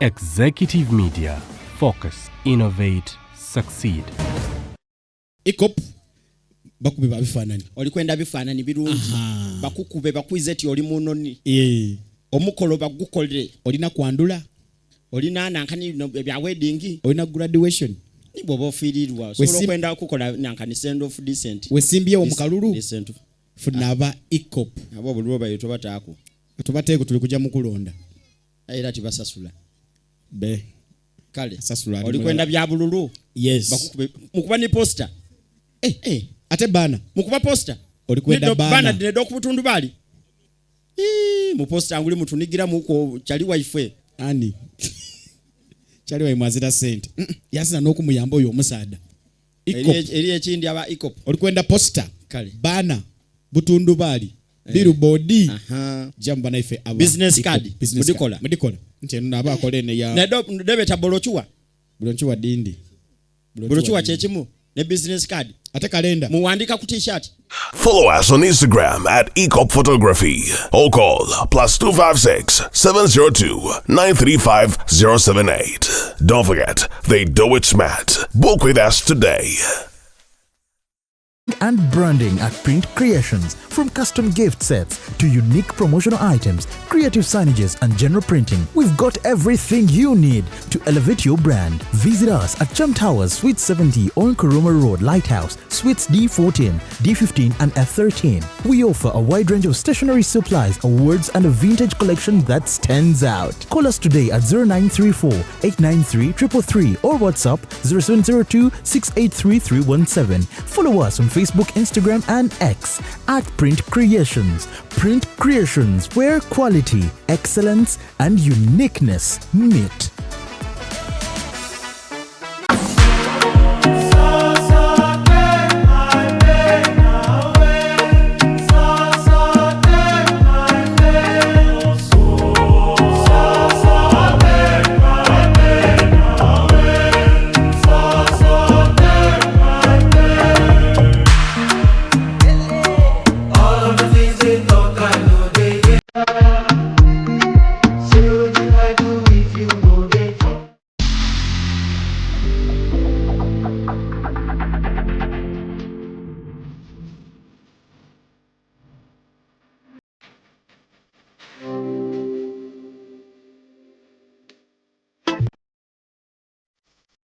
Executive Media. Focus, innovate, succeed. Ikop bakube babifanani. Olikwenda bifanani birungi. Bakukube bakwize ti oli munoni. Omukolo bagukolere. Olina kwandula. Olina nankani bya wedding. Olina graduation. Ni bobo firirwa. So kwenda kukola nankani send off decent. Wesimbye omukalulu. Decent. Funaba Ikop. Abo bulwo bayito batako. Tubateeko tuli kujja mukulonda. Era tibasasula. Be. Kale. Sasula. Olikwenda bya bululu. Yes. Bakukube mukuba ni poster. Ate bana. Mukuba poster. Olikwenda bana. Bana dinedo kubutundu bali. Mu poster anguli mutunigira muko chali wife. Ani. Chali wa imazira sente. Yasina n'okumuyamba oyo omusaada. Ikop. Eri ekindi aba Ikop. Olikwenda poster. Kale. Bana. Butundu bali. Billboard. Jamba na ife aba. Business card. Mudikola. Nti naba akolene ya. Nedo debeta bolochuwa. Bolochuwa dindi. Bolochuwa chechimu. Ne business card. Ate kalenda. Muwandika ku t-shirt. Follow us on Instagram at Ikop Photography or call +256 702 935 078. Don't forget, they do it smart. Book with us today. And branding at Print Creations. From custom gift sets to unique promotional items, creative signages and general printing, we've got everything you need to elevate your brand. Visit us at Chum Towers, Suite 70 on Kuruma Road, Lighthouse, Suites D14, D15 and F13. We offer a wide range of stationery supplies, awards and a vintage collection that stands out. Call us today at 0934 893 333 or WhatsApp 0702 683 317. Follow us on Facebook, Instagram and X at Print Creations. Print Creations, where quality, excellence and uniqueness meet.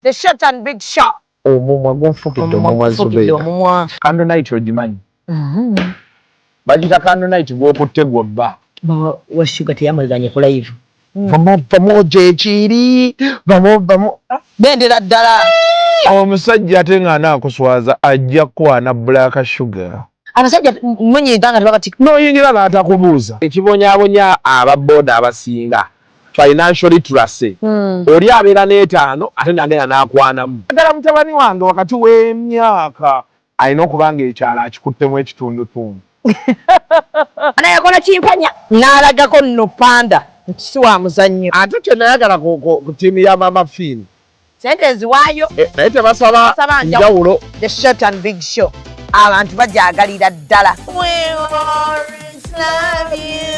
The short and big shot. Omumwa gonfukidde omumwa Zubeida. Candle night ogimanyi. Bagita candle night bw'okutte gw'obba. Wa sugar teyamaliranye ku live. Pamoja ekiri. Bendera ddala. Omusajja ate nga anaakuswaza ajja kwana black sugar. Abasajja munyiga nga tebakati. N'oyingira n'atakubuuza. Ekibonyaabonya ababooda abasinga. Financially tracé. Oli abeera n'etaano ate nagenda n'akwanamu. Ddala mutabani wange wakati w'emyaka alina okuba ng'ekyalo akikuttemu ekitundutundu. Anayakola kimpanya n'alagako nno panda nti si wa muzannyo. Ate kyenayagala ku ttiimu ya Mama Finn. Sente eziwaayo. Naye tebasaba njawulo. The short and big show. Abantu bajaagalira ddala. We always love you.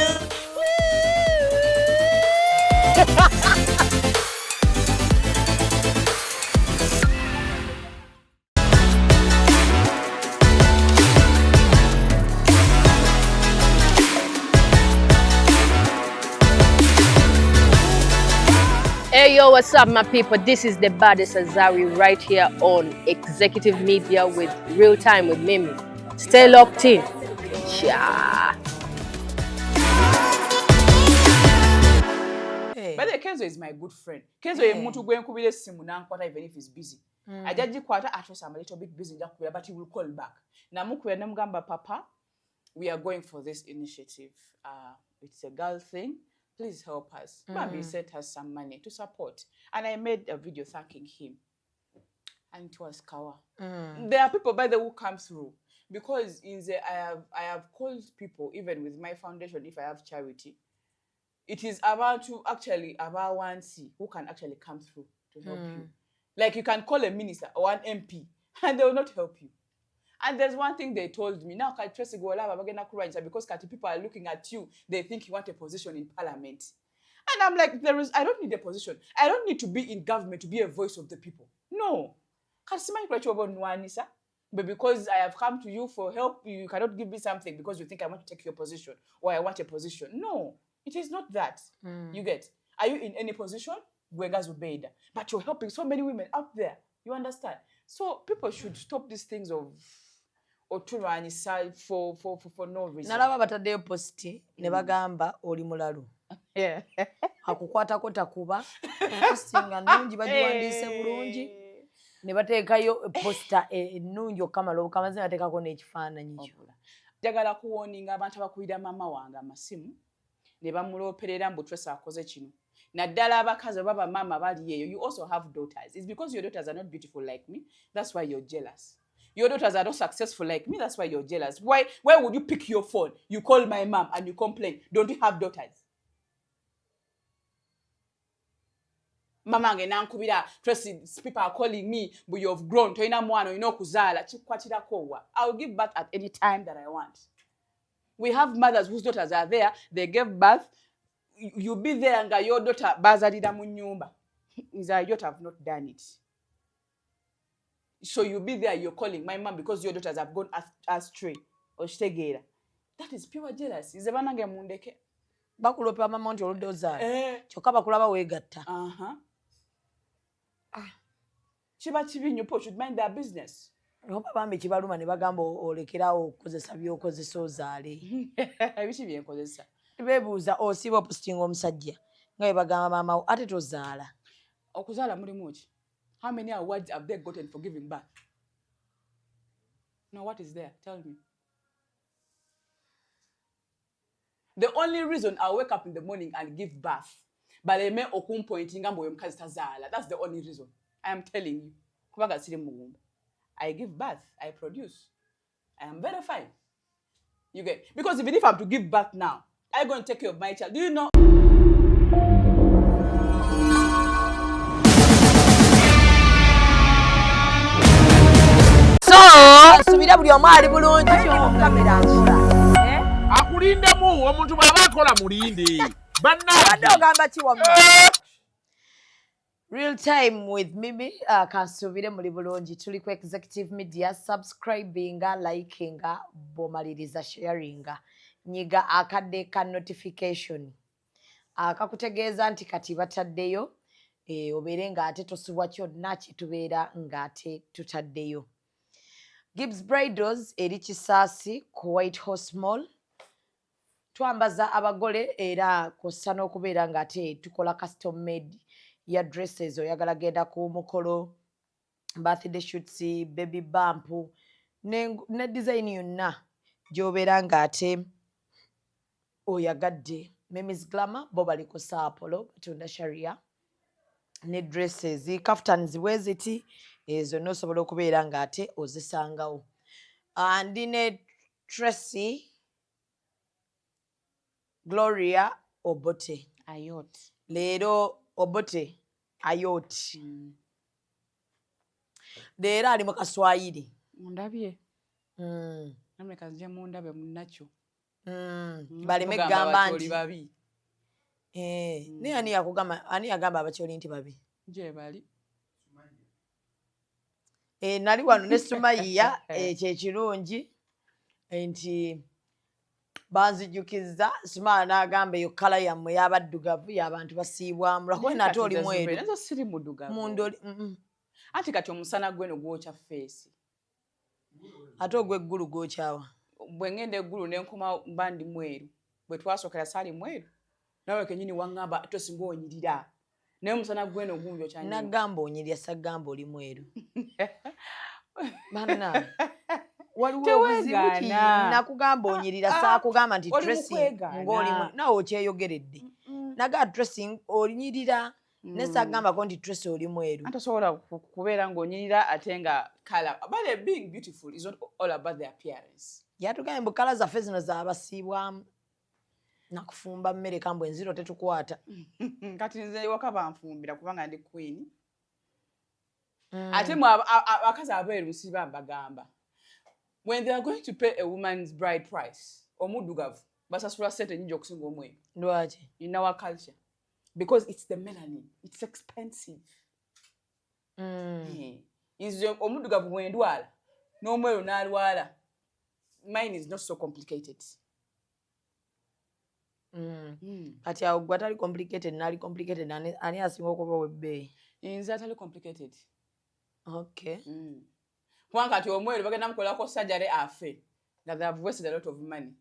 Hey yo, what's up my people? This is the baddest Azari right here on Executive Media with RealTime with Mimi. Stay locked in. Yeah. By the way, Kenzo is my good friend. Kenzo is muntu gwe nkubira essimu nankwata even if he's busy. Ajja gikwata atress I'm a little bit busy njakubira but he will call back. Namukubira namugamba papa, we are going for this initiative. It's a girl thing. Please help us. Maybe sent us some money to support. And I made a video thanking him. And it was Kawa. There are people by the way who come through. Because I have called people, even with my foundation, if I have charity. It is about one C who can actually come through to help you. Like you can call a minister or an MP and they will not help you. And there's one thing they told me. Now, because people are looking at you, they think you want a position in parliament. And I'm like, I don't need a position. I don't need to be in government to be a voice of the people. No. But because I have come to you for help, you cannot give me something because you think I want to take your position or I want a position. No, it is not that. You get? Are you in any position? But you're helping so many women out there. You understand? So people should stop these things of oturwanyisa for no reason. Nalaba bataddeyo posti ne bagamba oli mulalu. Akukwatako takuba. Posti nga nnungi bagiwandiise bulungi. Ne bateekayo posta ennungi okamala obukamaze bateekako n'ekifaananyi kyo. Njagala kuwoninga abantu abakulira mama wange amasimu ne bamulooperera mbu Tracy akoze kino. Naddala abakazi baba mama bali eyo. You also have daughters. It's because your daughters are not beautiful like me. That's why you're jealous. Your daughters are not successful like me. That's why you're jealous. Why would you pick your phone? You call my mom and you complain. Don't you have daughters? Mama nge nankubira Tracy, people are calling me, but you've grown. Toina mwana, you know kuzala. Chikwatira kowa. I'll give birth at any time that I want. We have mothers whose daughters are there. They gave birth. You be there and your daughter bazalira mu nyumba. Is your daughter have not done it. So you be there, you're calling my mom because your daughters have gone astray or shtegera. That is pure jealousy. Is banange mundeke. Bakulopa mama nti oludde ozaala. Kyokka bakulaba weegatta. Chiba chibinyo po should mind their business. Oba bambi kibaluma ne bagamba olekerawo okukozesa by'okozesa ozaale. Ebichi byenkozesa. Beebuuza osiba opostinga omusajja nga bwe bagamba maama wo ate tozaala. Okuzaala mulimu ki? How many awards have they gotten for giving birth? No, what is there? Tell me. The only reason I wake up in the morning and give birth, baleme okumpointinga mbo yomkazi tazaala. That's the only reason. I am telling you. Kubaga siri mugumba. I give birth, I produce. I am very fine. You get? Because even if I have to give birth now, I'm going to take care of my child. Do you know? Subira buli omu ali bulungi kamera nkira. Akulindemu omuntu bw'aba akola mulinde. Wadde ogamba ki wamma? Real time with Mimi. Kansubire muli bulungi. Tuli ku Executive Media. Subscribinga, likinga, bomaliriza, sharinga. Nyiga akadde ka notification. Akakutegeeza nti kati bataddeyo. Obeere ng'ate tosubwa kyonna kitubeera ng'ate tutaddeyo. Gibbs Bridals eri Kisaasi ku White Horse Mall. Twambaza abagole era kosa n'okubeera ng'ate tukola custom made ya dresses oyagala genda ku mukolo, birthday shoots, baby bump ne design yonna gy'obeera ng'ate oyagadde. Mimi's Glamour bo bali ku Saapolo batunda sharia ne dresses kaftans weziti ezo n'osobola okubeera ng'ate ozisangawo. Andi ne Tracy Gloria Obote Ayot. Leero Obote Ayot. Leero ali mu Kaswahili. Mundabye. Namwe kazije mundabe munnacho. Baleme gamba nti. Ne ani yakugamba ani yagamba abakyoli nti babi? Je bali. Nali wano ne Sumaiya kye kirungi nti banzijukiza Sumaiya n'agamba eyo kala yammwe y'abaddugavu y'abantu basiibwamu lwakuba nate oli mweru. Ezo siri muddugavu. Mundoli. Ati kati omusana gweno gwokya face. Ate ogw'eggulu gwokyawa. Bwe ngenda eggulu n'enkoma mbandi mweru. Bwe twasookera sali mweru. Nawe kenyini wangamba tosinga onyirira. Naye omusana gweno gumbyo kyanye. Nagamba onyirira sagamba oli mweru. Banna. Waliwo obuzibu ki nakugamba onyirira saakugamba nti dressing ng'oli nawe okyeyogeredde. Naga dressing onyirira ne sagamba ko nti dress oli mweru. Atasobola kubeera ng'onyirira ate nga color. But being beautiful is not all about the appearance. Yatugambye mbu kala zaffe zino zaabasiibwamu. Nakufumba mmere kambwe enziro tetukwata. Kati nze waka banfumbira kubanga ndi queen. Ate mu abakazi abeeru siba bagamba. When they are going to pay a woman's bride price, omuddugavu basasula sente nyingi okusinga omweru. Lwaki? In our culture. because it's the melanin. It's expensive. Is omuddugavu bwendwala n'omweru n'alwala. Mine is not so complicated. Kati awo gwe atali complicated n'ali complicated ani asinga okuba webbeeyi? Nze atali complicated. Okay. Kubanga kati omweru bagenda mukolako surgery afe. That they have wasted a lot of money.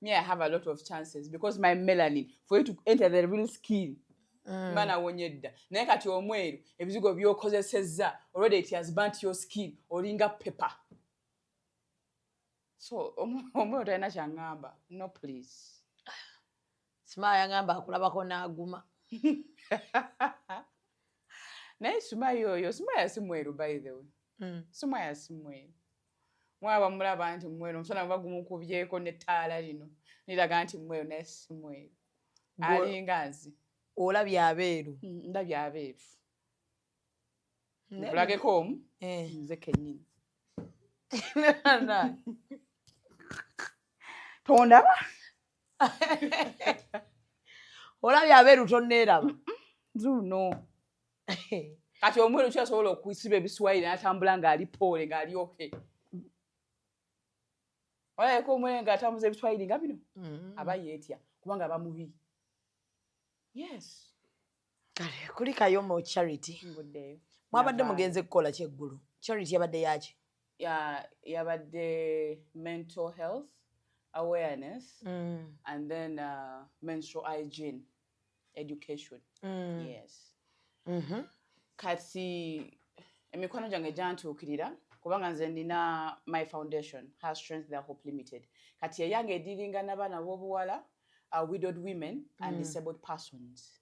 Me, I have a lot of chances because my melanin, for you to enter the real skin, mana wonyedda. Naye kati omweru, ebizigo by'okozesezza, already it has burnt your skin, olinga pepper. So, omweru talina kyangamba. No, please. Sima yangamba akulabako n'aguma. Naye Sumaya si mweru, by the way. Sumaya si mweru. Mwaba mulaba nti mweru, omusana muba gumukubyeko n'ettaala lino. Niraga nti mweru naye si mweru. Alinga nzi. Olabye abeeru. Ndabye abeeru. Nkulageko omu? Nze kennyini. Tondaba? Olabye abeeru tonneeraba? Zuno. Kati omweru kyasobola okusiba ebiswayiri n'atambula ng'ali poole ng'ali okay. Olabye omweru ng'atambuza ebiswayiri nga bino? Aba yeetya kubanga aba mubi. Yes. Kale kuli kayomo charity. Nguddeyo. Mwabadde mugenze kukola ki eggulu? Charity yabadde yaki? Yabadde mental health awareness and then menstrual hygiene education. Yes. Kati emikono gyange gyantuukirira kubanga nze ndina my foundation has strength their hope limited. Kati eyange ediringa n'abaana b'obuwala, widowed women and disabled persons.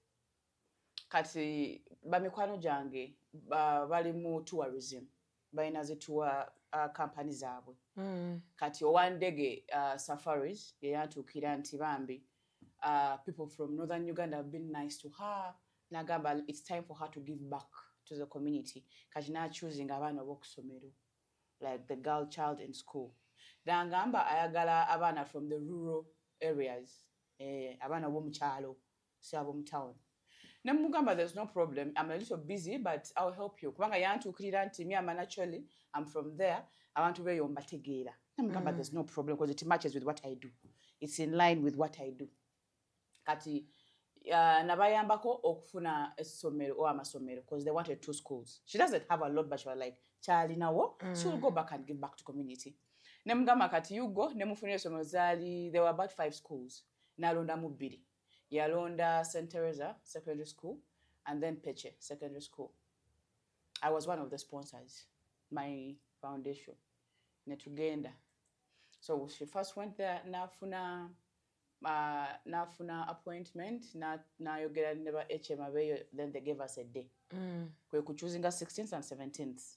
Kati bamikwano gyange bali mu tourism balina zi tour company zaabwe. Kati owandege safaris yeyantuukira nti bambi people from northern Uganda have been nice to her. Nagamba it's time for her to give back to the community. Kati na choosing abaana b'okusomero like the girl child in school. Nagamba ayagala abaana from the rural areas. Abaana b'omu kyalo si ab'omu town. Nemugamba there's no problem. I'm a little busy but I'll help you. Kubanga yantuukirira nti me naturally I'm from there. I want to wear your mbategeera. Nemugamba there's no problem because it matches with what I do. It's in line with what I do. Kati nabayambako okufuna essomero or amasomero because they wanted 2 schools. She doesn't have a lot but she was like Charlie nawo she'll go back and give back to community. Nemugamba kati you go nemufunira essomero zaali there were about 5 schools. Nalonda mu 2. Yalonda St. Teresa Secondary School and then Peche Secondary School. I was one of the sponsors, my foundation, Netugenda. So she first went there, nafuna appointment, nayogera neba HM then they gave us a day. Kwe kuchuzinga 16th and 17th.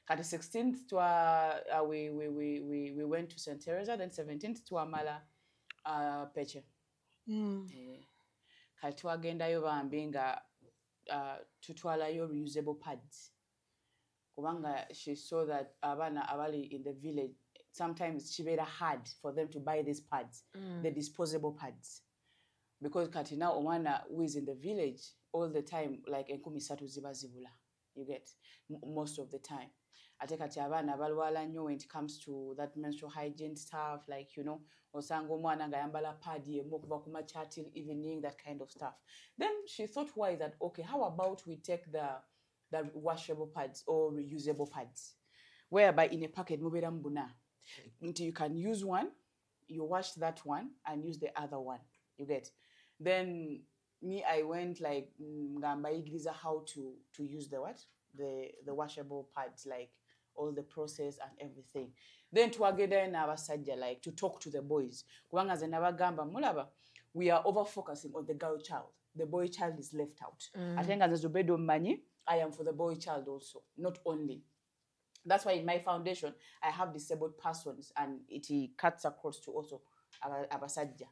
Kati 16th we went to St. Teresa, then 17th to Amala Peche. Kati twagendayo bambi nga tutwalayo reusable pads. Kubanga she saw that abana abali in the village sometimes kibeera hard for them to buy these pads, the disposable pads. Because kati now omwana who is in the village all the time like 13 ziba zibula. You get most of the time. Ate kati abaana balwala nnyo when it comes to that menstrual hygiene stuff, like, you know, osanga omwana nga yambala pad yemu okuva ku makya till evening, that kind of stuff. Then she thought, why that, okay, how about we take the washable pads or reusable pads, whereby in a packet mubera mbuna until you can use one, you wash that one and use the other one. You get. Then me, I went like ngambayigiriza how to use the what? The washable pads, like all the process and everything. Then twagenda n'abasajja like to talk to the boys. Kubanga ze nabagamba mulaba, we are over focusing on the girl child. The boy child is left out. Ate nga ze zobedo mmanyi, I am for the boy child also, not only. That's why in my foundation I have disabled persons and it cuts across to also abasajja.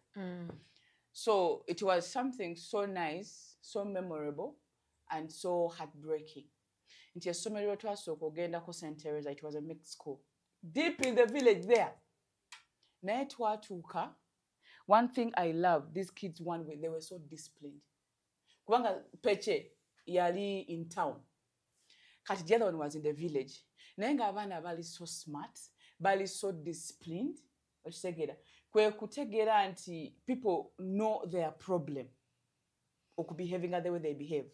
So it was something so nice, so memorable, and so heartbreaking. Nti essomero twasooka ogendako St. Teresa, it was a mixed school. Deep in the village there. Naye twatuuka, one thing I love, these kids, they were so disciplined. kubanga peche yali in town kati the other one was in the village naye nga abaana bali so smart bali so disciplined okitegeera kwe kutegeera nti people know their problem okubehaving the way they behave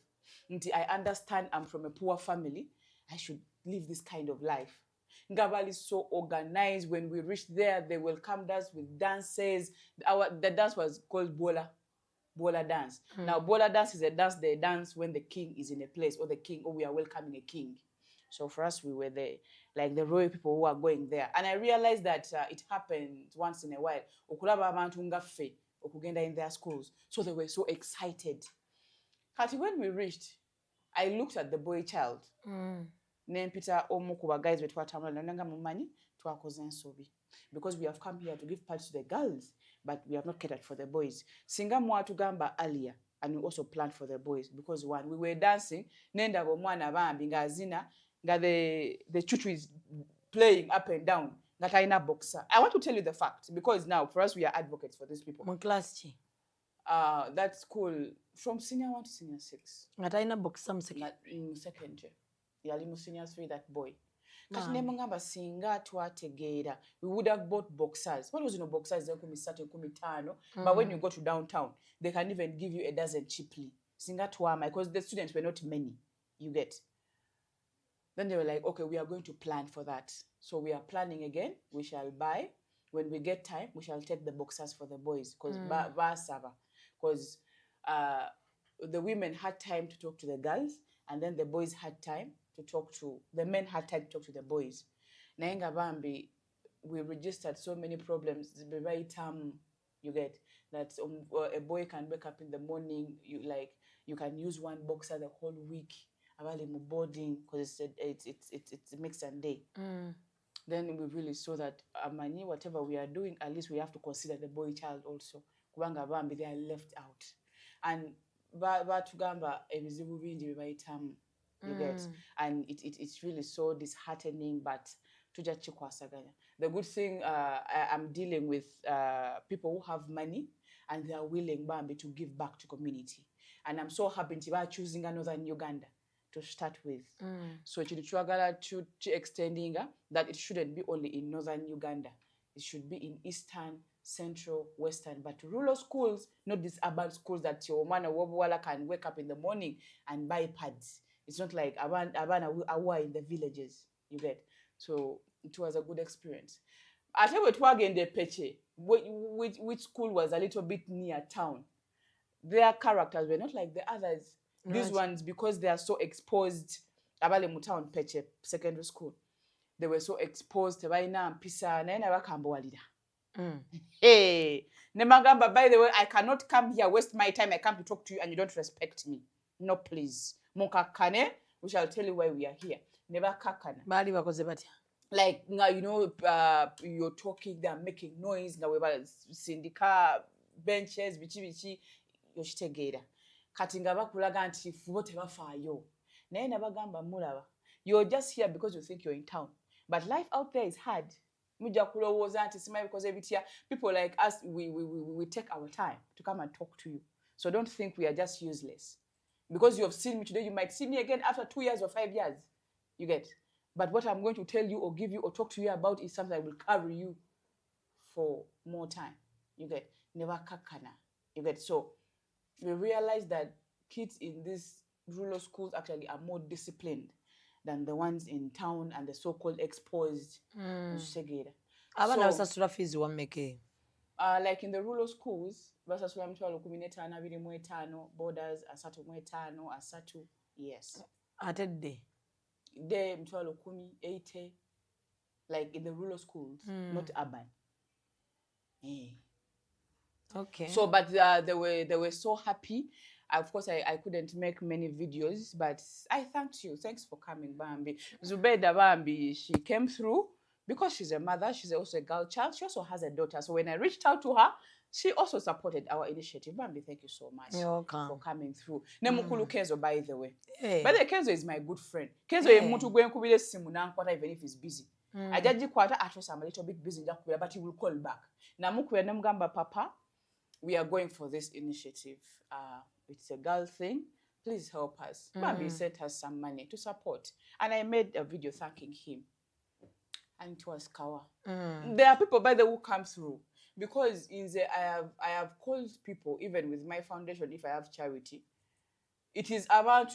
nti I understand I'm from a poor family I should live this kind of life nga bali so organized. When we reached there they welcomed us with dances. The dance was called bola dance. Now bola dance is a dance they dance when the king is in a place or the king or we are welcoming a king. So for us we were the royal people who are going there, and I realized that it happened once in a while okulaba abantu nga ffe okugenda in their schools, so they were so excited. Kati when we reached I looked at the boy child nempita omu ku guys betwatambula nanga mumanyi twakoze ensobi because we have come here to give part to the girls but we have not catered for the boys. Singa mwatugamba earlier and we also planned for the boys because one we were dancing nenda bomwana bambi ngazina nga the chuchu is playing up and down nga taina boxer. I want to tell you the fact because now for us we are advocates for these people. Mon class chi that school from senior 1 to senior 6 nga taina boxer second year yali mu senior 3 that boy. Kati ne mungamba singa twategeera we would have bought boxers. What was in boxers za 13 but when you go to downtown they can even give you a dozen cheaply. Singa twama because the students were not many, you get. Then they were like, okay, we are going to plan for that. So we are planning again. We shall buy. When we get time, we shall take the boxers for the boys because the women had time to talk to the girls and then the boys had time to talk to the men had time to talk to the boys. Naenga bambi, we registered so many problems. You get that a boy can wake up in the morning. You can use one boxer the whole week. Abali mu boarding because it's a mix and day. Then we really saw that amani whatever we are doing, at least we have to consider the boy child also. Kubanga bambi they are left out. And batugamba ebizibu bingi bebayitamu. You get, and it's really so disheartening, but tuja chikwasaganya. The good thing I'm dealing with people who have money and they are willing bambi to give back to community, and I'm so happy to be choosing northern Uganda to start with. So chichwagala to extending that it shouldn't be only in northern Uganda, it should be in eastern, central, western, but rural schools, not these urban schools that your man or can wake up in the morning and buy pads. It's not like abana awa in the villages, you get. So it was a good experience. I tell you what, in the Peche, which school was a little bit near town. Their characters were not like the others. Right. These ones, because they are so exposed, abale mu town Peche secondary school, they were so exposed. Hey, Nemagamba, by the way, I cannot come here, waste my time. I come to talk to you and you don't respect me. No, please. Mokakane, we shall tell you why we are here. Never kakana. Bali bakoze batya. Like, you know, you're talking, they're making noise. Now we have sindika benches, bichi, yoshitegeera. Katinga bakulaga nti fubote bafayo. Naye nabagamba mulaba. You're just here because you think you're in town. But life out there is hard. Muja kulowooza nti simai because ebitia people like us, we take our time to come and talk to you. So don't think we are just useless. Because you have seen me today, you might see me again after 2 years or 5 years. You get. But what I'm going to tell you or give you or talk to you about is something that will carry you for more time. You get. Never kakana. You get. So we realize that kids in these rural schools actually are more disciplined than the ones in town and the so-called exposed. Abana basasula fees wameke. Like in the rural schools, basasula mtwalo 15, 25, borders asatu 15, asatu, yes. Atedde. De mtwalo 10, 80, like in the rural schools, not urban. Okay. So, but they were so happy. Of course, I couldn't make many videos, but I thanked you. Thanks for coming, Bambi. Zubeda Bambi, she came through. Because she's a mother, she's also a girl child. She also has a daughter. So when I reached out to her, she also supported our initiative. Bambi, thank you so much for coming through. Nemukulu Kenzo, by the way. Hey. By the way, Kenzo is my good friend. Kenzo is mutu gwen kubile simu na nkwata even if he's busy. Ajaji kwata atros I'm a little bit busy but he will call back. Na mukuya nemugamba papa, we are going for this initiative. It's a girl thing. Please help us. Maybe sent us some money to support. And I made a video thanking him. And it was Kawa. There are people, by the way, who come through. Because I have called people, even with my foundation, if I have charity. It is about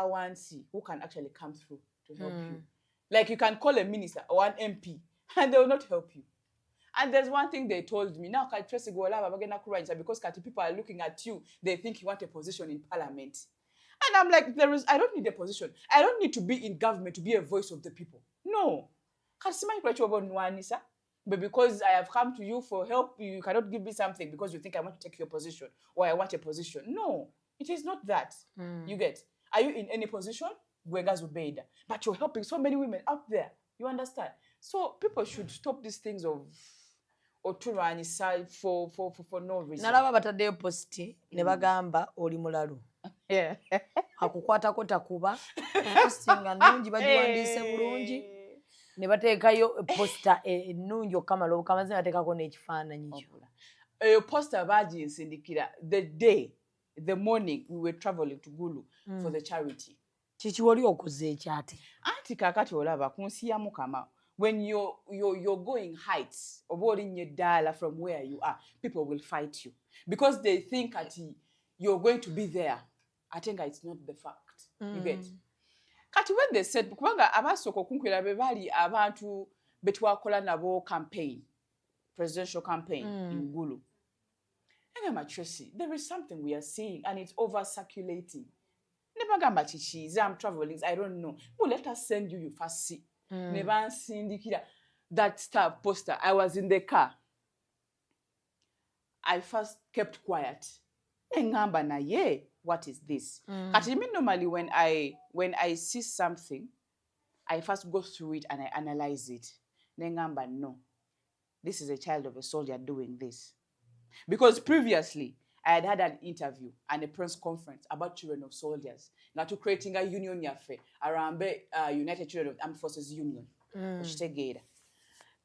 one C who can actually come through to help you. Like you can call a minister or an MP and they will not help you. And there's one thing they told me, now because people are looking at you, they think you want a position in parliament. And I'm like, I don't need a position. I don't need to be in government to be a voice of the people. No. But because I have come to you for help, you cannot give me something because you think I want to take your position or I want a position. No, it is not that. You get? Are you in any position? But you're helping so many women out there. You understand? So people should stop these things of oturani side for no reason. Nalaba bataddeyo posti ne bagamba oli mulalu. Akukwatako takuba. Postinga nnungi bagiwandiise bulungi. Ne bateekayo posta ennungi okamala obukamaze bateekako n'ekifaananyi kyo. Posta baginsindikira the morning we were traveling to Gulu for the charity. Kiki wali okoze ekyate? Anti kakati olaba kunsi ya Mukama. When you're going heights, avoiding your dollar from where you are, people will fight you because they think that you're going to be there. I think it's not the fact. You get? Kati when they said, kubanga abasoko kunkwera bebali abantu betwakola nabo campaign, presidential campaign in Gulu. There is something we are seeing and it's over circulating. I'm traveling, I don't know. Well, let us send you first see. That star poster. I was in the car. I first kept quiet. What is this? Normally when I see something, I first go through it and I analyze it. No, this is a child of a soldier doing this. Because previously, I had had an interview and a press conference about children of soldiers. Now to creating a union yafe around United Children of Armed Forces Union.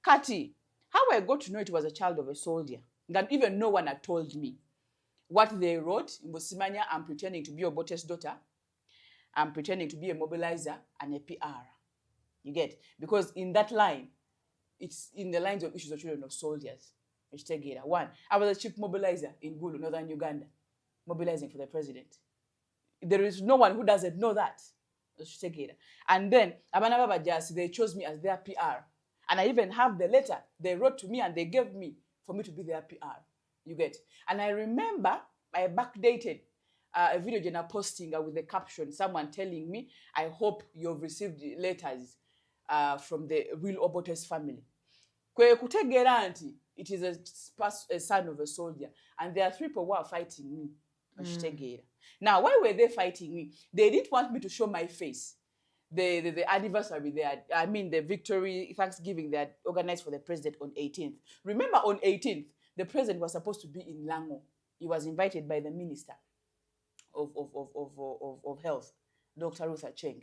Kati, how I got to know it was a child of a soldier, that even no one had told me. What they wrote, in Bosimanya, I'm pretending to be Obote's daughter. I'm pretending to be a mobilizer and a PR. You get? Because in that line, it's in the lines of issues of children of soldiers. One, I was a chief mobilizer in Gulu, northern Uganda, mobilizing for the president. There is no one who doesn't know that. And then, they chose me as their PR. And I even have the letter they wrote to me and they gave me for me to be their PR. You get? And I remember I backdated a video journal posting with the caption, someone telling me, I hope you've received letters from the real Obote's family. It is a son of a soldier. And there are 3 people who are fighting me. Now, why were they fighting me? They didn't want me to show my face. The anniversary, the victory, Thanksgiving, they had organized for the president on 18th. Remember, on 18th, the president was supposed to be in Lango. He was invited by the minister of health, Dr. Ruth Acheng.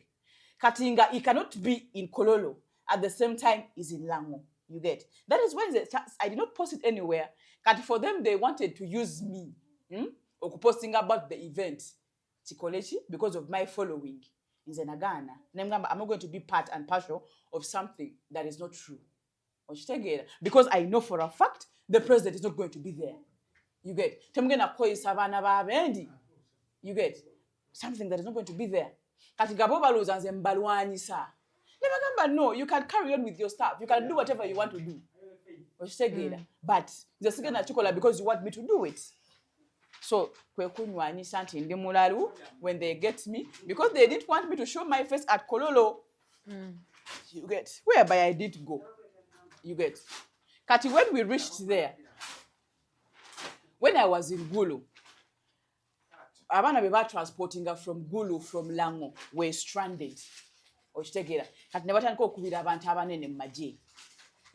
Katinga, he cannot be in Kololo at the same time he's in Lango. You get? That is when I did not post it anywhere. But for them, they wanted to use me. Or posting about the event. Because of my following in Zenagana. I'm not going to be part and parcel of something that is not true. Because I know for a fact the president is not going to be there. You get? You get? Something that is not going to be there. No, you can carry on with your stuff. You can do whatever you want to do. But the second because you want me to do it. So, when they get me, because they didn't want me to show my face at Kololo, you get, whereby I did go. You get. Kati, when we reached there, when I was in Gulu, Abana Beba transporting her from Gulu, from Lango, were stranded. You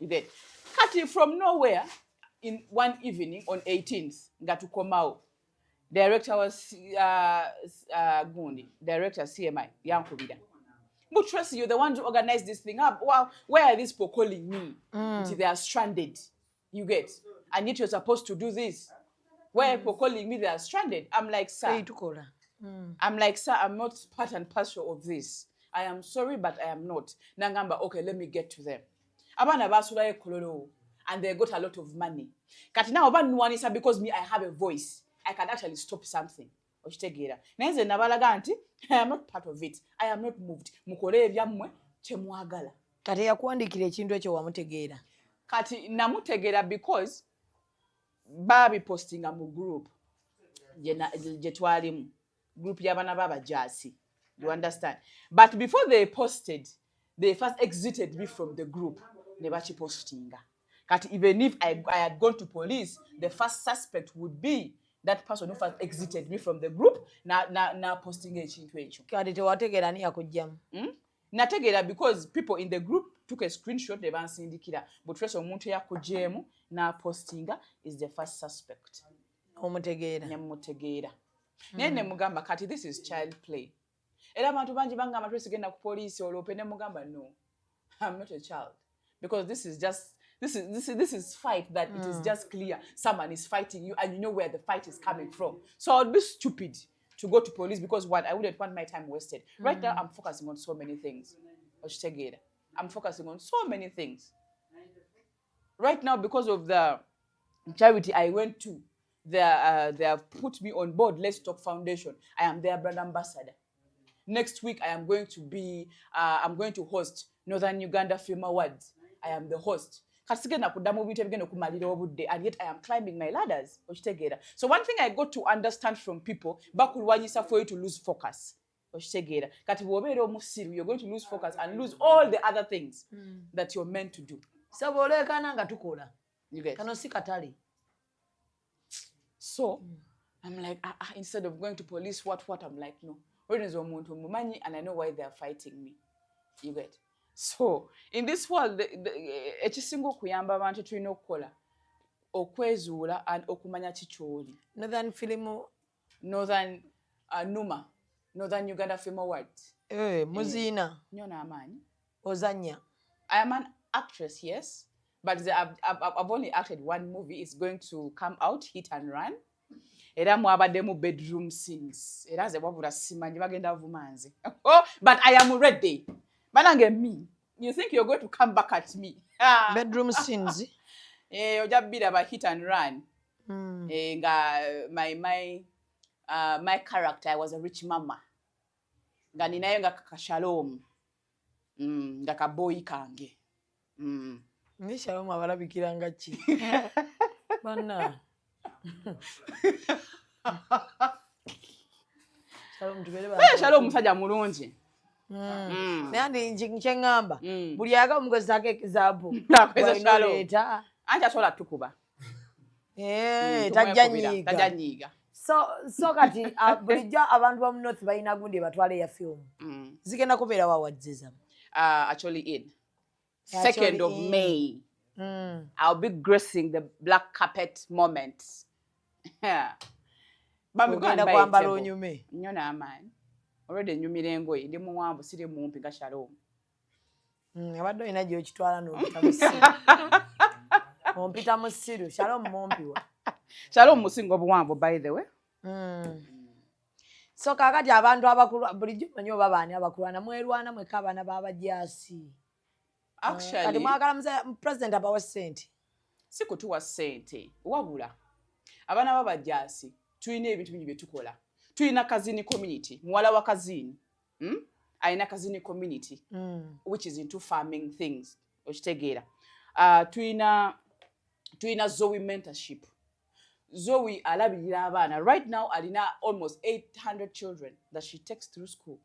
get. Kati, from nowhere, in one evening on 18th, Ngatu Komao, director was Gundi, director CMI, Yankubida. But trust you, the one to organize this thing up. Wow, where are these people calling me? Until they are stranded. You get. And yet you're supposed to do this. where people calling me they are stranded. I'm like, sir, I'm not part and parcel of this. I am sorry, but I am not. Nangamba, okay, let me get to them. Abana basula kololo, and they got a lot of money. Kati now abanuanisa because me, I have a voice. I can actually stop something. Oshitegera. Nenze nabalaga nti, I am not part of it. I am not moved. Mukole ebyammwe kyemwagala. Kati yakuwandikira ekintu ekyo wamutegeera. Kati namutegeera because babi postinga mu group je twalimu group y'abana b'abajasi. You understand? But before they posted, they first exited me from the group. Ne bachi postinga. Kati even if I had gone to police, the first suspect would be that person who first exited me from the group na posting ekintu ekyo. Kati tewategeera ani yakujjamu. Nategeera because people in the group took a screenshot ne bansindikira. But trace omuntu yakujjemu na postinga is the first suspect. Omutegeera. Nyamutegeera. Ne mugamba kati this is child play. Era abantu bangi bangamba trace genda ku police olope ne mugamba no. I'm not a child. Because this is fight that it is just clear someone is fighting you and you know where the fight is coming from. So I'd be stupid to go to police because one, I wouldn't want my time wasted. Right now I'm focusing on so many things. I'm focusing on so many things. Right now because of the charity I went to, they have put me on board Let's Talk Foundation. I am their brand ambassador. Next week I am going to be I'm going to host Northern Uganda Film Awards. I am the host. And yet I am climbing my ladders. So one thing I got to understand from people, for you to lose focus. You're going to lose focus and lose all the other things that you're meant to do. You get? So I'm like, instead of going to police, what? I'm like, no. And I know why they are fighting me. You get? So in this world, ekisinga okuyamba abantu tulina okukola okwezuula and okumanya kikyoli. Northern Film Numa Northern Uganda Film Awards. Muzina. Nyona amaanyi. Ozanya. I am an actress, yes, but I've only acted one movie. It's going to come out, Hit and Run. Era mwabaddemu bedroom scenes. Era ze wabula simanyi bagenda vumanzi. Oh, but I am ready. Banange me. You think you're going to come back at me? Bedroom scenes. Ojabira ba Hit and Run. My character, I was a rich mama. Nga ninayo nga kakashalom. Nga kaboyi kange. Ni shalom abalabikira nga ki? Bana. Shalom tubere ba. Shalom musajja mulungi. Nandi nchengamba. Buli yaga omugozi zake ekizabu. Nakweza shalom. Anja sola tukuba. Tajanyiga. So kati bulijjo abantu ba North bayina gundi batwale ya film. Zigenda kubeera wa wadziza. Actually in 2nd of May. I'll be gracing the black carpet moment. Bagenda kwambala onyume. Nyona amani. Already nyumira engoye ndi muwambu siri mumpi nga Shalom. Abadde ina gyo kitwala no mutamusiru. Ompita musiru, Shalom mumpiwa. Shalom musingo buwambu by the way. So kakati abantu abakulu bulijjo manyo babani abakulwana mwerwana mwekabana babajasi. Actually, kati mwagala mze president abawa sente. Sikutuwa sente. Wabula. Abana babajasi tulina ebintu bingi bye tukola. Tulina kazini community, muwala wa kazini. Aina kazini community, which is into farming things. Okitegeera. Tulina Zoe mentorship. Zoe alabirira abaana. Right now, alina almost 800 children that she takes through school.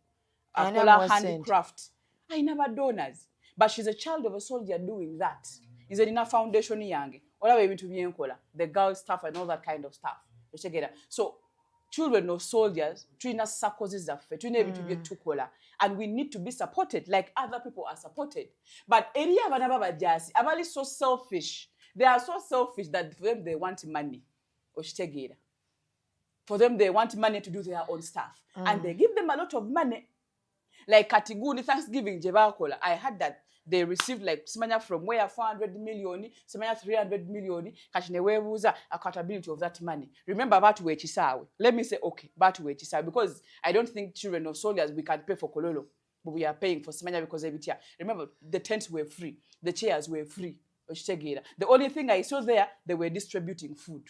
Akola handicraft. Aina ba donors. But she's a child of a soldier doing that. Is in a foundation yange. Olaba ebintu byenkola. The girl stuff and all that kind of stuff. Okitegeera. So, children of soldiers, tulina circles zaffe, tulina ebintu bye tukola, and we need to be supported like other people are supported. But eri abana babajasi abali so selfish. They are so selfish that for them they want money. Okitegeera. For them they want money to do their own stuff, and they give them a lot of money. Like Katiguni Thanksgiving Jebakola, I had that they received like simanya from where 400 million, simanya 300 million, kashinewebuza accountability of that money. Remember about wechisawe. Let me say okay, about wechisawe, because I don't think children of soldiers we can pay for kololo, but we are paying for simanya because every year. Remember the tents were free, the chairs were free. The only thing I saw there, they were distributing food.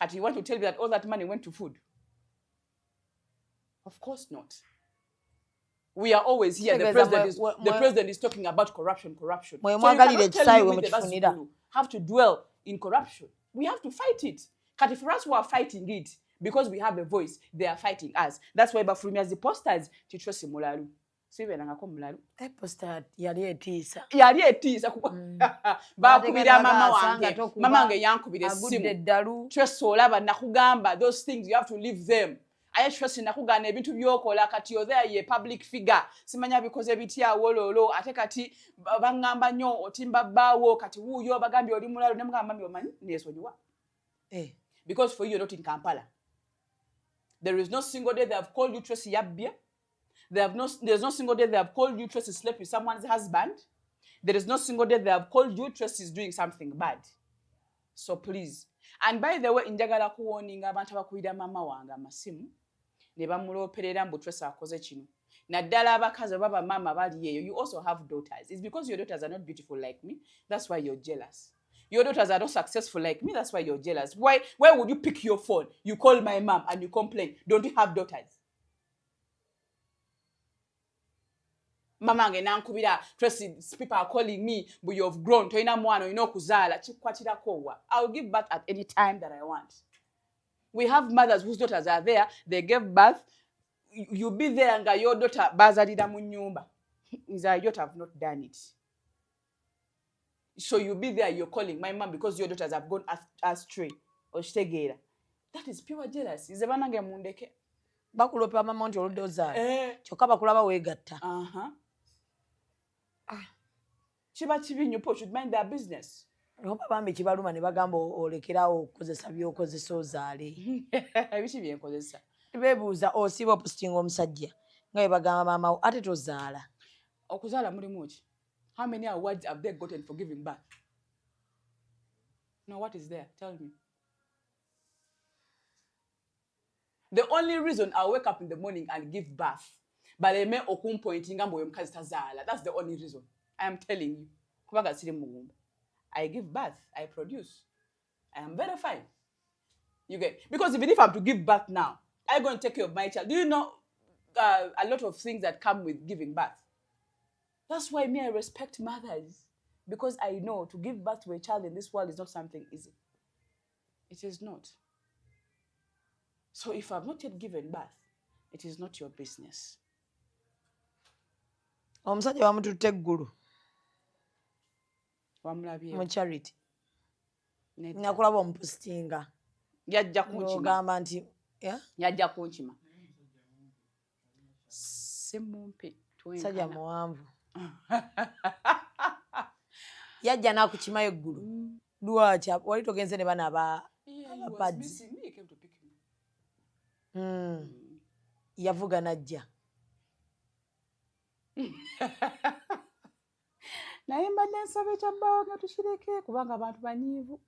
Kati, you want to tell me that all that money went to food? Of course not. We are always here. The president is talking about corruption. So you cannot tell me the have to dwell in corruption. We have to fight it. Kati, for us who are fighting it, because we have a voice, they are fighting us. That's why Bafrumi has the posters to trust Mulalu. Sibe nangako Mulalu. Poster yali etisa. Bakubira mama wange. Mama wange yankubira simu. Trust olaba nakugamba. Those things you have to leave them. I trust in nakugana ebintu byokola kati yo there ye public figure simanya because ebitya wololo ate kati bangamba nyo otimba bawo kati wuyo bagambi oli mulalo ne mugamba mami omanyi nesonyiwa because for you you're not in Kampala. There is no single day they have called you Tracy Yabia. There's no single day they have called you Tracy slept with someone's husband. There is no single day they have called you Tracy is doing something bad. So please. And by the way, njagala kuwoninga abantu abakuira mama wanga masimu ne bamuloperera mbu Tracy akoze kino. Naddala abakazi baba mama bali yeyo. You also have daughters. It's because your daughters are not beautiful like me. That's why you're jealous. Your daughters are not successful like me. That's why you're jealous. Why would you pick your phone? You call my mom and you complain. Don't you have daughters? Mama nge nankubira Tracy, people are calling me, but you have grown. Toina mwana ino kuzala chikwatira kowa. I'll give birth at any time that I want. We have mothers whose daughters are there. They gave birth. You be there and your daughter bazalida mu nyumba. Your daughter have not done it. So you be there, you're calling my mom because your daughters have gone astray. Oshtegera. That is pure jealousy. Zebanange mundeke. Bakulopa mama nti oludoza. Kyokka bakulaba weegatta. Chiba chibinyo po should mind their business. Oba bambi kibaluma ne bagamba olekerawo okukozesa byokozesa ozaale. Ebichi byenkozesa. Bebuuza osiba opostinga omusajja. Nga bagamba mama ate tozaala. Okuzaala mulimu ki? How many awards have they gotten for giving birth? No, what is there? Tell me. The only reason I wake up in the morning and give birth, but I may okum pointing and that's the only reason. I am telling you. I give birth, I produce. I am very fine. You get, because even if I'm to give birth now, I'm going to take care of my child. Do you know a lot of things that come with giving birth? That's why I respect mothers, because I know to give birth to a child in this world is not something easy. It is not. So if I've not yet given birth, it is not your business. Omusajja wamututte eggulu. Wamulabye. Mu charity. Nakulaba omupostinga. Yajja kunchima. Ogamba nti, yajja kunchima. Semumpe. Sajja muwanvu. Yajja nakukimayo eggulu. Lwaki wali togenze ne bana abapads. Yavuga najja. Naye mbadde nsaba ekyabbawo nga tushireke kubanga abantu banyiivu.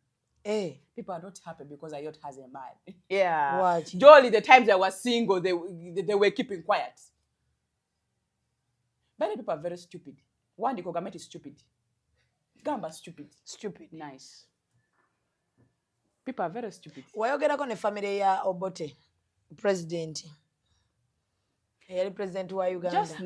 People are not happy because Ayot has a man. Yeah. What? Jolly, the times I was single, they were keeping quiet. Many people are very stupid. One, the government is stupid. Gamba stupid. Stupid. Nice. People are very stupid. Wayogerako ne family ya Obote, president. Yali president wa Uganda. Just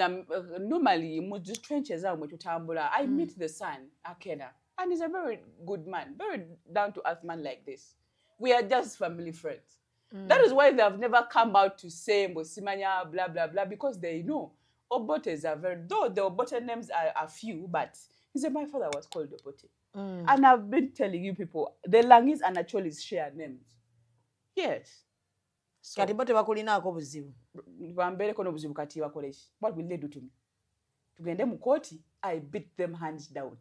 normally, mu trenches awo mwetutambula, I meet the son, Akena, and he's a very good man, very down-to-earth man like this. We are just family friends. That is why they have never come out to say Mosimanya, blah, blah, blah, because they know Obotes are very, though the Obote names are few, but he said my father was called Obote. And I've been telling you people, the Langis and Acholis share names. Yes. So, kati bote bakulinaako buzibu. Bambereko n'obuzibu kati bakole ki? What will they do to me? Tugende mu kooti, I beat them hands down.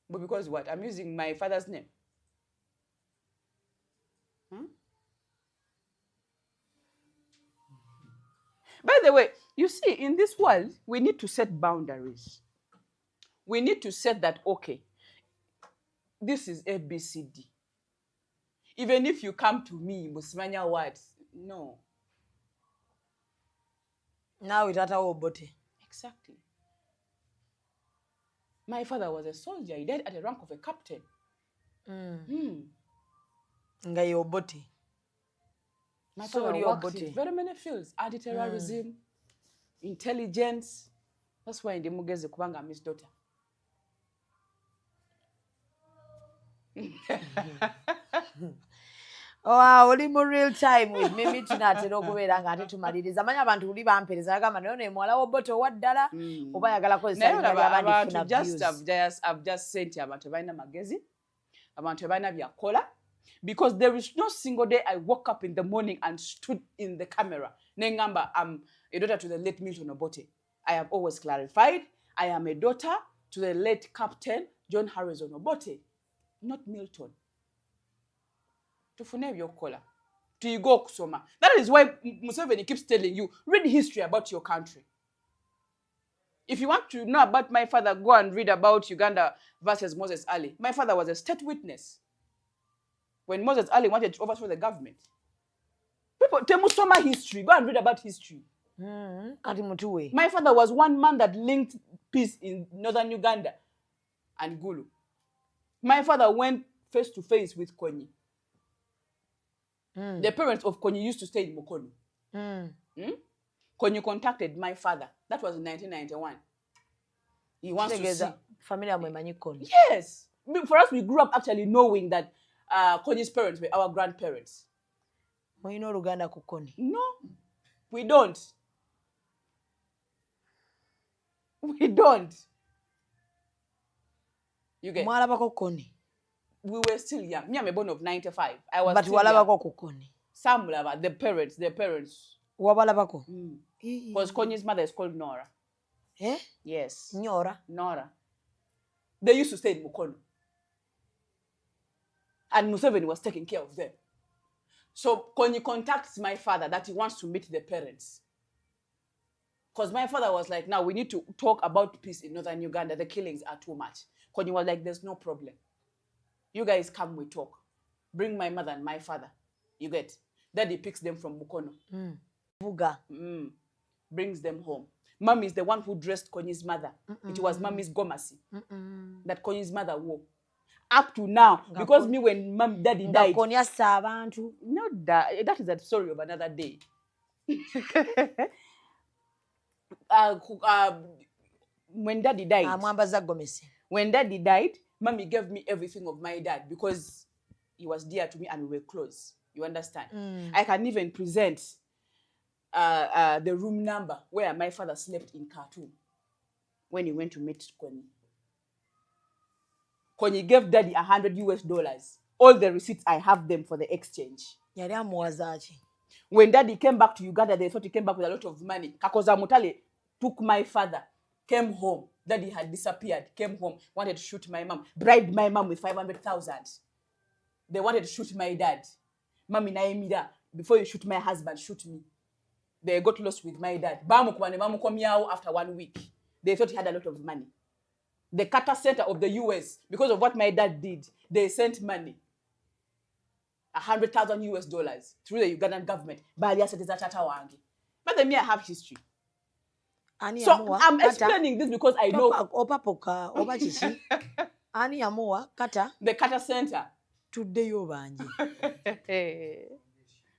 But because what? I'm using my father's name. By the way, You see, in this world, we need to set boundaries. We need to set that, okay, this is ABCD. Even if you come to me, Musmanya words, no. Now it's at our Obote. Exactly. My father was a soldier. He died at the rank of a captain. Ngai Obote. My father worked in very many fields. Anti-terrorism, intelligence. That's why in the Mugeze Kubanga Miss daughter. Oli mu real time with Mimi tunatera okubeera nga ate tumaliriza. Manya abantu uli bampereza agamba nayo ne mwala Obote owaddala oba yagala kozesa linnya ly'abandi funa views. I've just sent abantu balina magezi, abantu balina byakola, because there is no single day I woke up in the morning and stood in the camera. Nengamba, I'm a daughter to the late Milton Obote. I have always clarified, I am a daughter to the late Captain John Harrison Obote, not Milton. Tufune byokola. Tuyigo kusoma. That is why Museveni keeps telling you, read history about your country. If you want to know about my father, go and read about Uganda versus Moses Ali. My father was a state witness when Moses Ali wanted to overthrow the government. People, temusoma history. Go and read about history. My father was one man that linked peace in northern Uganda and Gulu. My father went face to face with Konny. The parents of Konny used to stay in Mukono. Konny contacted my father. That was in 1991. He wants to see. Familiar with Konny. Yes. For us, we grew up actually knowing that Konny's parents were our grandparents. But you know Uganda ku Konny? No, we don't. We don't. You get? Konny. We were still young. Me, I'm a born of 95. I was but still young. Konny. Some lava, the parents. Wabalabako. Because Konny's mother is called Nora. Eh? Yes. Nora. They used to stay in Mukono. And Museveni was taking care of them. So Konny contacts my father that he wants to meet the parents. Because my father was like, now we need to talk about peace in northern Uganda. The killings are too much. Konny was like, there's no problem. You guys come, we talk. Bring my mother and my father. You get? Daddy picks them from Mukono. Buga. Brings them home. Mom is the one who dressed Konny's mother. It was Mommy's gomasi that Konny's mother wore. Up to now, because me when daddy died. No, that is a story of another day. When daddy died, Mommy gave me everything of my dad because he was dear to me and we were close. You understand? I can even present the room number where my father slept in Khartoum when he went to meet Konny. Konny gave daddy $100. All the receipts, I have them for the exchange. When daddy came back to Uganda, they thought he came back with a lot of money. Kakoza Mutale took my father, came home. Daddy had disappeared, came home, wanted to shoot my mom, bribed my mom with 500,000. They wanted to shoot my dad. Mami naemida, before you shoot my husband, shoot me. They got lost with my dad. After 1 week. They thought he had a lot of money. The Carter Center of the US, because of what my dad did, they sent money. $100,000 through the Ugandan government. But then me, I have history. So I'm explaining this because I know. The Carter Center. Today Obanje.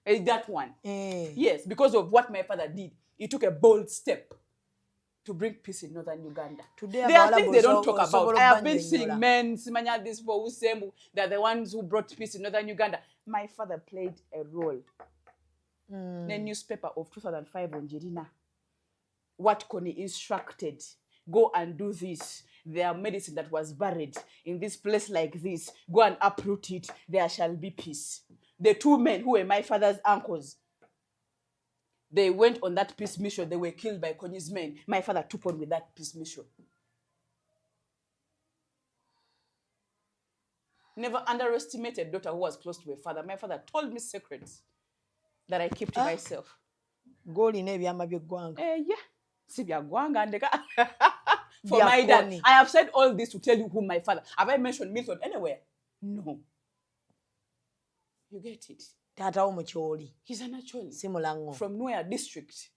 Is that one? Yes, because of what my father did. He took a bold step to bring peace in northern Uganda. Today, there are things they don't talk about. I have been seeing men, Simanya, this for Usemu, they're the ones who brought peace in northern Uganda. My father played a role. The newspaper of 2005 on Jirina. What Konny instructed, go and do this. Their medicine that was buried in this place like this, go and uproot it, there shall be peace. The two men who were my father's uncles, they went on that peace mission, they were killed by Konny's men. My father took on with that peace mission. Never underestimated daughter who was close to her father. My father told me secrets that I keep to myself. Goli ne byama by'eggwanga. Yeah. Si bya gwanga ndeka. For my dad. Konny. I have said all this to tell you who my father. Have I mentioned Milton anywhere? No. You get it. Tata wo mukyoli. He's an actually. Simulango. From nowhere district.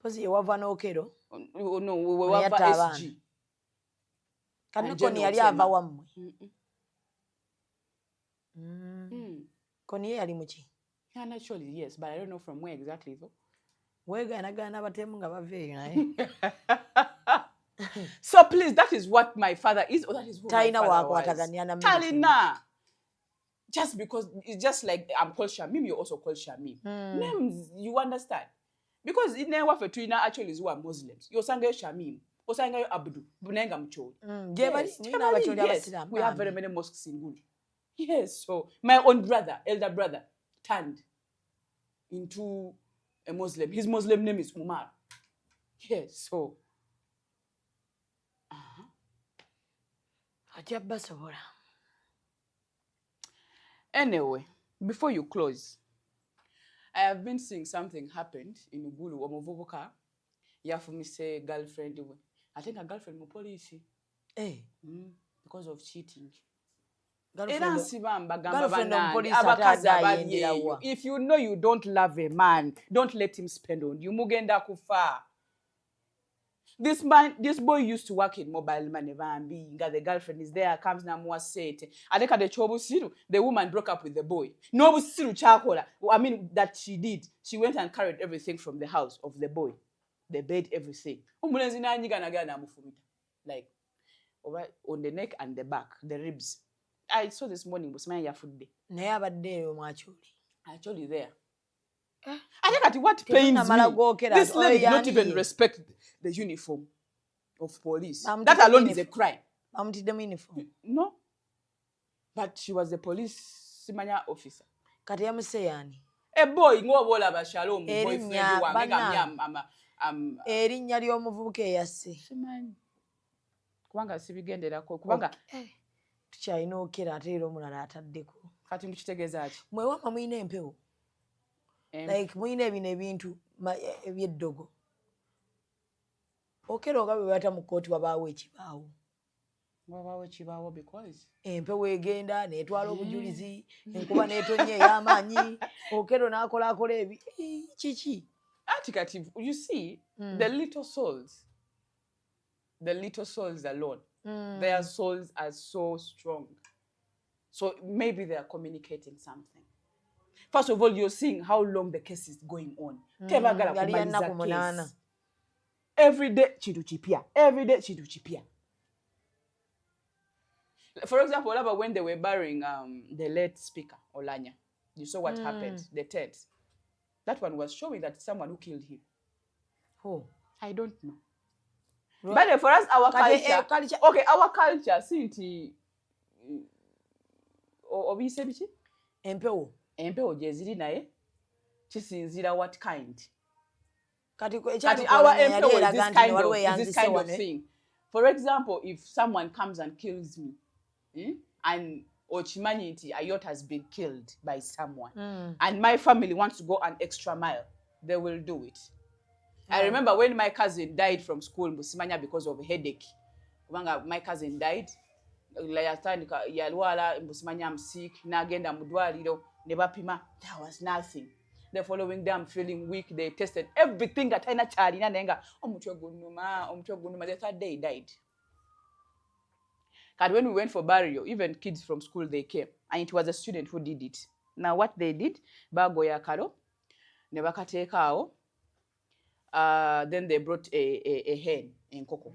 Pozi yewava n'okero. No, we were SG. Kano Konny yali ava wammwe. Konny yali muki? Yeah, naturally, yes, but I don't know from where exactly though. Weegaanagaana batemu nga baveeyo naye. So please, that is what my father is, or that is who my Talina father wakwataganya na was. Milton. Talina. Just because it's just like I'm called Shamim, you're also called Shamim. Names, you understand? Because in there, what Tulina actually is who are Muslims. You're saying Shamim, you're saying Abdu, Bunenga Mcholi. Yes, we have very many mosques in Gulu. Yes, so my own brother, elder brother, turned into a Muslim. His Muslim name is Umar. Yes, so. Anyway, before you close, I have been seeing something happened in Ugulu. Omovubuka, yafumi say girlfriend. I think a girlfriend with police. Because of cheating. If you know you don't love a man, don't let him spend on you. Mugenda kufa. This boy used to work in mobile money. The girlfriend is there, comes na muasete. I think at the chobusiru, the woman broke up with the boy. No busiru chakola. I mean that she did. She went and carried everything from the house of the boy, the bed, everything. Like on the neck and the back, the ribs. I saw this morning was my food day. Actually there. I think at what pains me, this lady did not even respect the uniform of police. That alone is a crime. No. But she was a police officer. A boy, ngobola ba Shalom, boyfriend wange erinnya ly'omuvubuka eyase. Kubanga sibigenderako kubanga tukyalina okera ate era omulala ataddeko. Kati mukitegeeza ki? Mwewama muyina empewo. Like muyina ebino ebintu ebyeddogo. Okera oga bwe bata mu kkooti wabaawo ekibaawo. Wabaawo ekibaawo because empewo egenda n'etwala obujulizi, enkuba n'etonnya ey'amaanyi, okero n'akolakola ebi. Kiki? Kati, you see, the little souls alone, their souls are so strong. So maybe they are communicating something. First of all, you're seeing how long the case is going on. Every day, chintu chipia. Every day, chintu chipia. For example, when they were burying the late speaker, Olanya, you saw what happened, the tent. That one was showing that someone who killed him. Who? I don't know. Right. But for us, our culture. Okay, our culture, see it. Obi said it? Empewo jeziri naye. Chisinzira what kind? Kati our empewo is this kind of thing. For example, if someone comes and kills me, and Ochimanyi Ayot has been killed by someone, and my family wants to go an extra mile, they will do it. I remember when my cousin died from school, Musimanya, because of a headache. My cousin died. I'm sick. There was nothing. The following day, I'm feeling weak. They tested everything at China Charlie. The third day, he died. And when we went for burial, even kids from school, they came. And it was a student who did it. Now, what they did, bagoya karo, nebakatekao. Then they brought a hen in cocoa.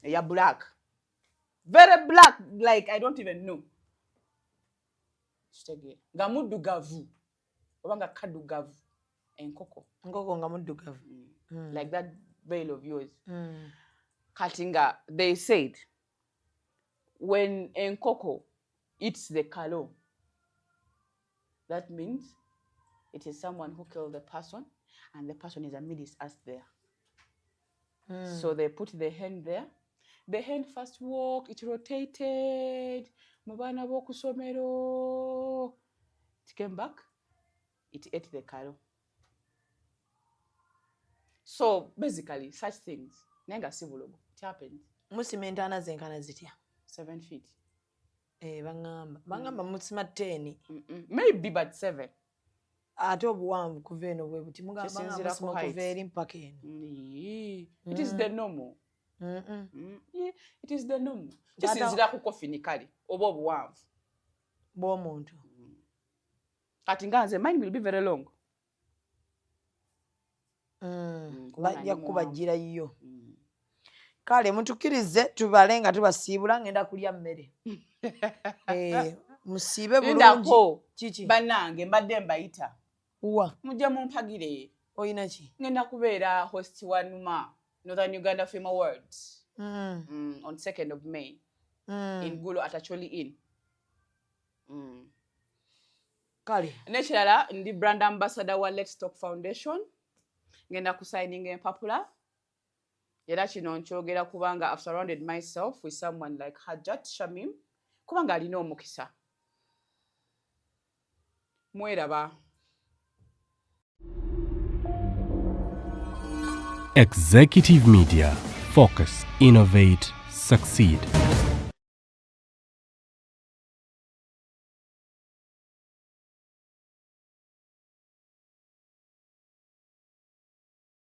A black. Very black, like I don't even know. Gamudu gavu. Obanga kadu gavu. En cocoa. Ngoko ngamudu gavu. Like that veil of yours. Katinga, they said, when Nkoko eats the kalo, that means it is someone who killed the person, and the person is amidst us there. So they put the hen there. The hen first walked, it rotated. Mubana boku somero. It came back, it ate the kalo. So basically such things nenga si bulogo it happens. Musima entaana zenkana zitya 7 feet. Bangamba musima 10. Maybe but 7. Ate obuwanvu kuva eno bwe buti mugamba musima kuva eri mpaka eno. It is the normal. Yeah, it is the normal. Kisinzira ku coffin kale oba obuwanvu bw'omuntu. Kati nganze mine will be very long. Bajja kubajjira yo. Kale mutukirize tubale nga tubasiibula ngenda kulya mmere. Musiibe bulungi. Kiki? Bannange mbadde mbayita. Uwa. Mujja mumpagire. Oyina ki? Ngenda kubeera host wa Numa Northern Uganda Film Awards on 2nd of May in Gulo at Acholi Inn. Kale. Nekirala ndi brand ambassador wa Let's Talk Foundation. Ngenda kusigning empapula. Era kino nkyogera kubanga I've surrounded myself with someone like Hajat Shamim. Kubanga alina omukisa. Mweraba. Executive Media. Focus, innovate, succeed.